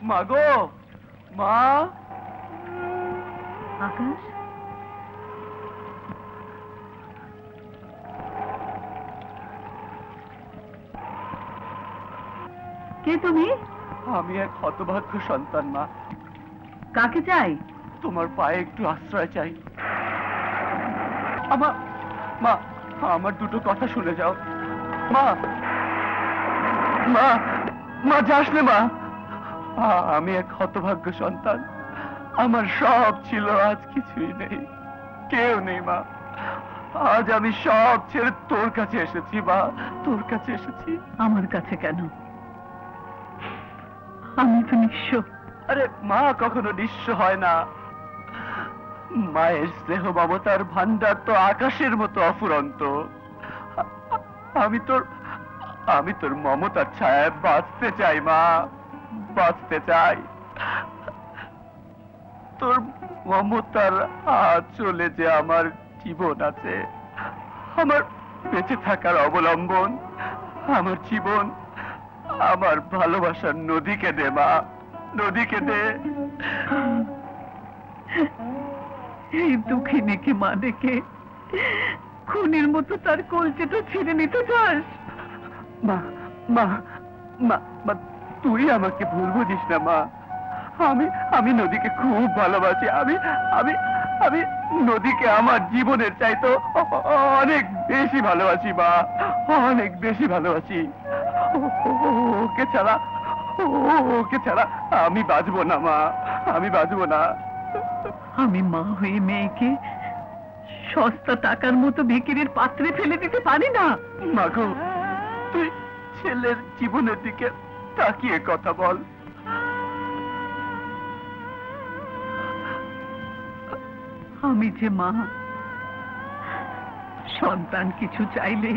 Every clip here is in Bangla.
মাগো, মা। আকাশ, কে তুমি? আমি এক হতভাগ্য সন্তান মা। কাকে চাই? তোমার পায়ে একটু আশ্রয় চাই। আমার মা, আমার দুটো কথা শুনে যাও মা। মা, মা যাস না মা। আমি এক হতভাগ্য সন্তান। আমার সব ছিল, আজ কিছুই নেই, কেউ নেই মা। আজ আমি সব ছেড়ে তোর কাছে এসেছি মা, তোর কাছে এসেছি। আমার কাছে কেন? আমি তো নিঃস্ব। আরে মা কখনো নিঃস্ব হয় না। মায়ের স্নেহ মমতার ভান্ডার তো আকাশের মতো অফুরন্ত। আমি তোর মমতার ছায়ায় বাঁচতে চাই মা, বাঁচতে চাই। তোর মমতার আঁচলে যে আমার জীবন আছে, আমার বেঁচে থাকার অবলম্বন, আমার জীবন, আমার ভালোবাসার নদীকে দে মা, নদীকে দে। এই দুঃখিনীকে মা ডেকে খুনের মতো তার কলচেটা ছিঁড়ে নিতে চাস? মা, মা, মা, মা, তুই আমাকে ভুল বুঝিস না মা। আমি নদীকে খুব ভালোবাসি। আমি নদীকে আমার জীবনের চাইতো অনেক বেশি ভালোবাসি মা, অনেক বেশি ভালোবাসি। ওকে ছাড়া আমি বাঁচবো না মা, আমি বাঁচবো না। আমি মা হয়ে মেয়েকে সস্তা টাকার মতো ভিখিরির পাত্রে ফেলে দিতে পারি না। মাগো, তুই ছেলের জীবনের দিকে তাকিয়ে কথা বল। আমি যে মা, সন্তান কিছু চাইলে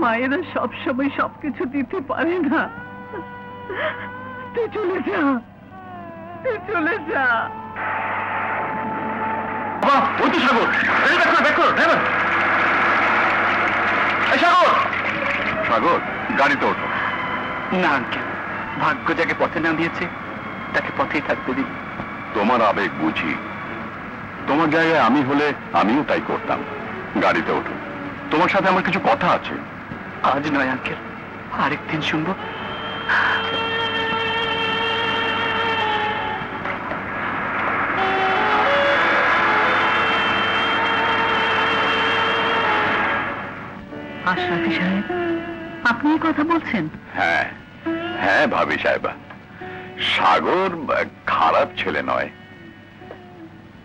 মায়েরা সবসময় সবকিছু দিতে পারে না। তুই চলে যা, তুই চলে যা। ওই তো সাগর, দেখো ড্রাইভার। সাগর, সাগর, গাড়িতে ওঠো। না আঙ্কেল, ভাগ্য যাকে পথে না দিয়েছে তাকে পথেই থাকতে দিন। তোমার আবেগ বুঝি, তোমার জায়গায় আমি হলে আমিও তাই করতাম। গাড়িতে ওঠো, তোমার সাথে আমার কিছু কথা আছে। আজ নয় আঙ্কেল, আরেকদিন শুনবো। আশরাফি সাহেব, আপনি কথা বলছেন? হ্যাঁ হ্যাঁ ভাবি সাহেবা, সাগর খারাপ ছেলে নয়।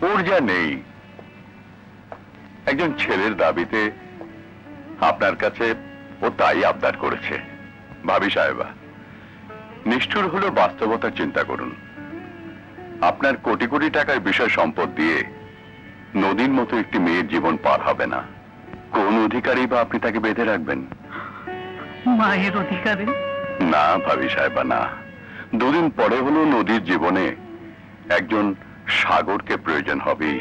ওর যা নেই, একজন ছেলের দাবিতে আপনার কাছে ও তাই আবদার করেছে। ভাবি সাহেবা, নিষ্ঠুর হলেও বাস্তবতার চিন্তা করুন। আপনার কোটি কোটি টাকার বিষয় সম্পদ দিয়ে নদীর মতো একটি মেয়ের জীবন পার হবে না। কোন অধিকারই বা আপনি তাকে বেঁধে রাখবেন? মায়ের অধিকারে? না ভাবি সাহেবা, না। দুদিন পরে হলেও নদীর জীবনে একজন সাগরকে প্রয়োজন হবেই।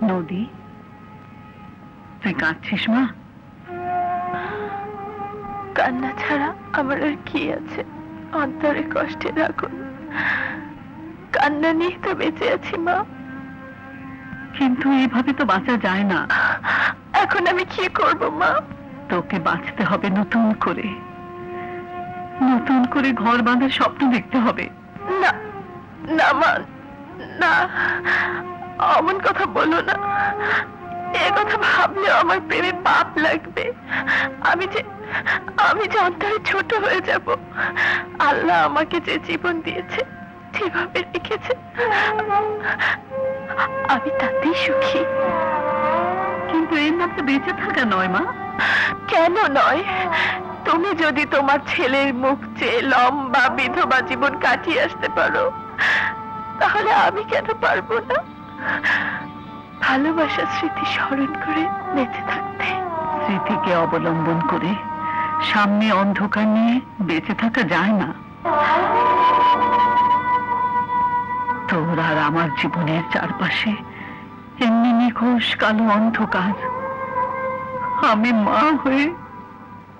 নদী, তুই কাঁদছিস মা? কান্না ছাড়া আমার আর কি আছে? অন্তরে কষ্টে রাখুন, কান্না নিয়ে তো বেঁচে আছি মা। কিন্তু এইভাবে তো বাঁচা যায় না। এখন আমি কি করব মা? তোকে বাঁচতে হবে নতুন করে, নতুন করে ঘর বাঁধার স্বপ্ন দেখতে হবে। না না মা, না, অমন কথা বলো না। এ কথা ভাবলেও আমার প্রেমে পাপ লাগবে। আমি যে অন্তরে ছোট হয়ে যাব। আল্লাহ আমাকে যে জীবন দিয়েছে, যেভাবে রেখেছে, আমি তাতেই সুখী। কিন্তু এর নাম তো বেঁচে থাকা নয় মা। কেন নয়? তুমি যদি তোমার ছেলের মুখ চেয়ে লম্বা বিধবা জীবন কাটিয়ে আসতে পারো, তাহলে আমি কেন পারবো না? ভালোবাসার স্মৃতি স্মরণ করে বেঁচে থাকতে। স্মৃতিকে অবলম্বন করে সামনে অন্ধকার নিয়ে বেঁচে থাকা যায় না। তোর আর আমার জীবনের চারপাশে এমনি নিখোশ কালো অন্ধকার। আমি মা হয়ে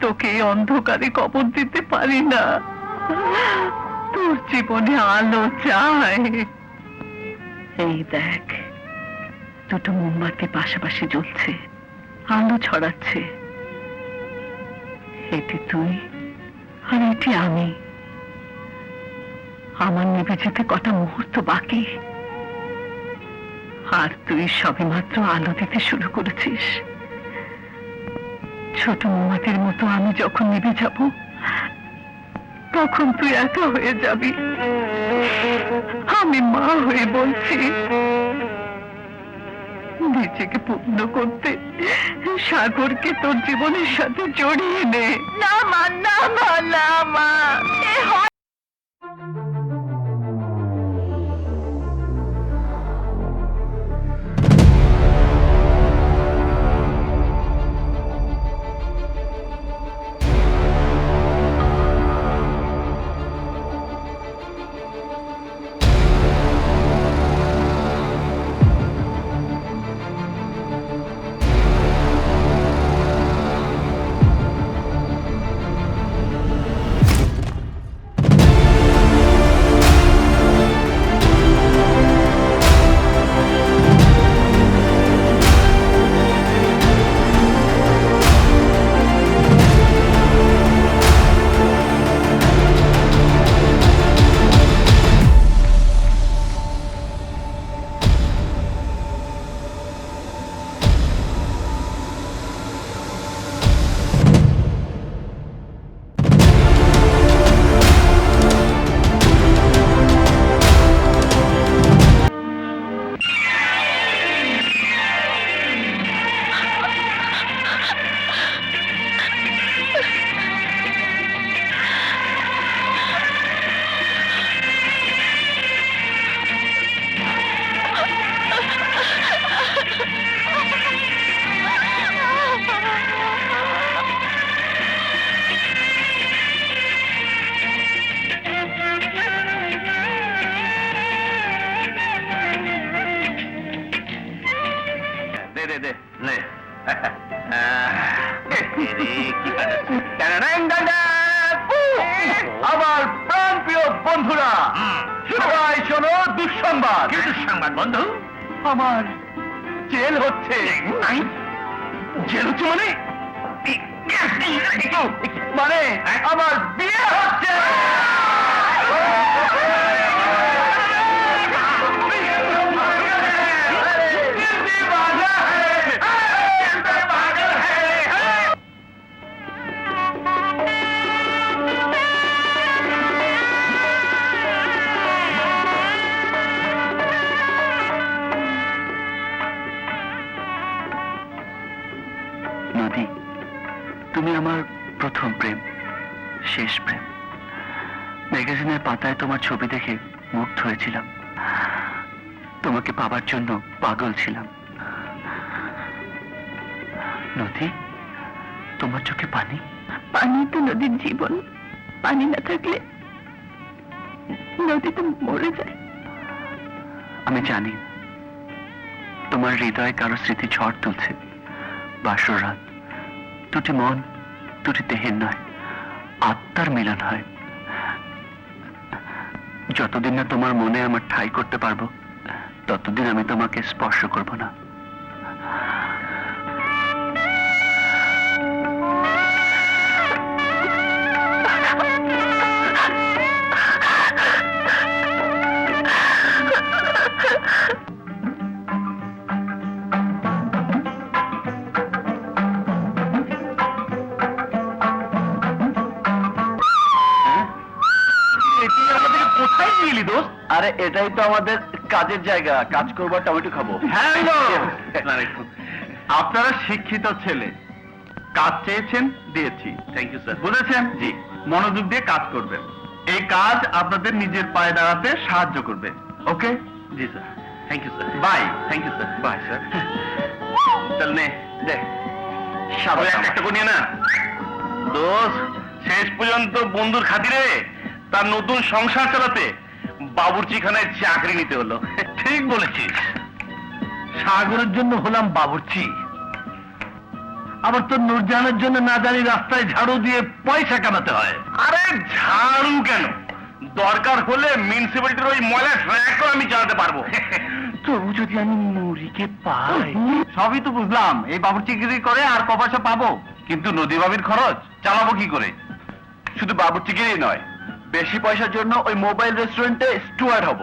তোকে এই অন্ধকারে কবর দিতে পারি না। তোর জীবনে আলো চাই। এই দেখ, দুটো মোমবাতি পাশাপাশি জ্বলছে, আলো ছড়াচ্ছে। এটি তুই আর এটি আমি। আমার নিভে যেতে কটা মুহূর্ত বাকি, আর তুই সবেমাত্র আলো দিতে শুরু করেছিস। ছোট মোমবাতির মতো আমি যখন নিভে যাব, তখন তুই একা হয়ে যাবি। আমি মা হয়ে বলছি, নিজেকে পূর্ণ করতে সাগরকে তোর জীবনের সাথে জড়িয়ে নে। না মা, না মা, না মা, এ হয় আমার প্রাণ প্রিয় বন্ধুরা, সবাই শোনো দুঃসংবাদ। কি দুঃসংবাদ বন্ধু? আমার জেল হচ্ছে। জেল হচ্ছে মানে? মানে আমার বিয়ে হচ্ছে। নদী, তুমি আমার প্রথম প্রেম, শেষ প্রেম। ম্যাগাজিনের পাতায় তোমার ছবি দেখে মুগ্ধ হয়েছিলাম। তোমাকে পাবার জন্য পাগল ছিলাম। নদী, তোমার চোখে পানি? পানি তো নদীর জীবন। পানি না থাকলে নদী তো মরে যায়। আমি জানি তোমার হৃদয়ে কারো স্মৃতি ঝড় তুলছে। বাসর রাত, দুটি মন, দুটি দেহের নয়, আত্মার মিলন হয়। যতদিন না তোমার মনে আমার ঠাঁই করতে পারবো, ততদিন আমি তোমাকে স্পর্শ করব না। কোথায় নিয়ে দোস্ত? আরে এটাই তো আমাদের কাজের জায়গা, কাজ করবো, টমেটো খাবো। হ্যালো, আপনারা শিক্ষিত ছেলে, কাজ চেয়েছেন, দিয়েছি। Thank you sir. বুঝেছেন? জি। মনোযোগ দিয়ে কাজ করবেন। এই কাজ আপনাদের নিজের পায়ে দাঁড়াতে সাহায্য করবে। ওকে? জি sir. Thank you sir. Bye. Thank you sir. Bye sir. চল নে, দেখ সাবধানে একটা করে নিয়ে না। দোস্ত, শেষ পর্যন্ত বন্ধুর খাতিরে তার নতুন সংসার চালাতে বাবুর্চিখানায় চাকরি নিতে হলো। ঠিক বলেছিস, সাগরের জন্য হলাম বাবুর্চি, আবার তো নূরজাহানের জন্য না জানি রাস্তায় ঝাড়ু দিয়ে পয়সা কামাতে হয়। আরে ঝাড়ু কেন, দরকার হলে মিউনিসিপ্যালিটির ওই ময়লা ট্র্যাকও আমি চালাতে পারবো। তবু যদি আমি মুড়িকে পাই। সবই তো বুঝলাম, এই বাবুর্চিগিরি করে আর ক পয়সা পাবো, কিন্তু নদী ভাবির খরচ চালাবো কি করে? শুধু বাবুর্চিগিরি নয়, বেশি পয়সার জন্য ওই মোবাইল রেস্টুরেন্টে স্টুয়ার্ড হব।